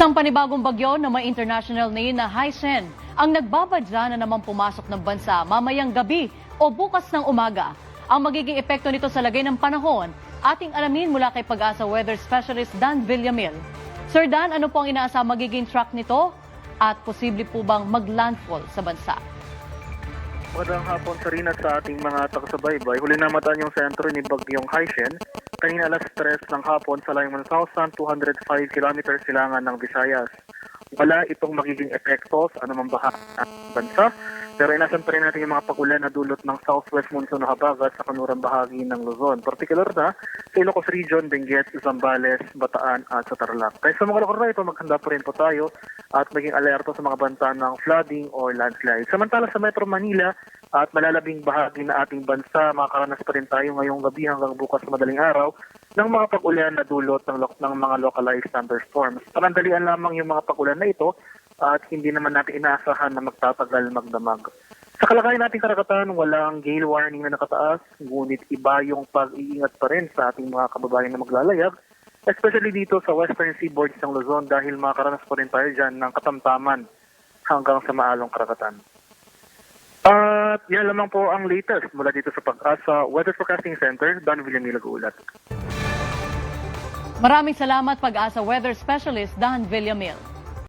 Isang panibagong bagyo na may international name na Haisen ang nagbabadya na naman pumasok ng bansa mamayang gabi o bukas ng umaga. Ang magiging epekto nito sa lagay ng panahon, ating alamin mula kay Pag-asa Weather Specialist Dan Villamil. Sir Dan, ano po ang inaasang magiging track nito at posible po bang maglandfall sa bansa? Magandang hapon sa rin at sa ating mga taga-subaybay. Huli na mataan yung sentro ni Bagyong Haisen. Kanina alas 3 ng hapon sa layong 1,205 km silangan ng Visayas. Wala itong magiging epekto sa anumang bahagi ng bansa. Pero inasan pa rin natin yung mga pagulan na dulot ng southwest monsoon na habagat sa kanurang bahagi ng Luzon. Particular na sa Ilocos Region, Benguet, Zambales, Bataan at sa Tarlac. Kaya sa mga lugar na ito, maghanda pa rin po tayo at maging alerto sa mga banta ng flooding or landslide. Samantala sa Metro Manila at malalabing bahagi na ating bansa, makakaranas pa rin tayo ngayong gabi hanggang bukas sa madaling araw ng mga pag-ulan na dulot ng mga localized thunderstorms. Panandalian lamang yung mga pag-ulan na ito at hindi naman natin inaasahan na magtatagal magdamag. Sa kalagayan nating karagatan, walang gale warning na nakataas, ngunit iba yung pag-iingat pa rin sa ating mga kababayan na maglalayag, especially dito sa western seaboard ng Luzon dahil makakaranas pa rin tayo dyan ng katamtaman hanggang sa maalong karagatan. At yan lamang po ang latest mula dito sa Pag-asa Weather Forecasting Center, Dan Villamil nag-uulat. Maraming salamat Pag-asa Weather Specialist Dan Villamil.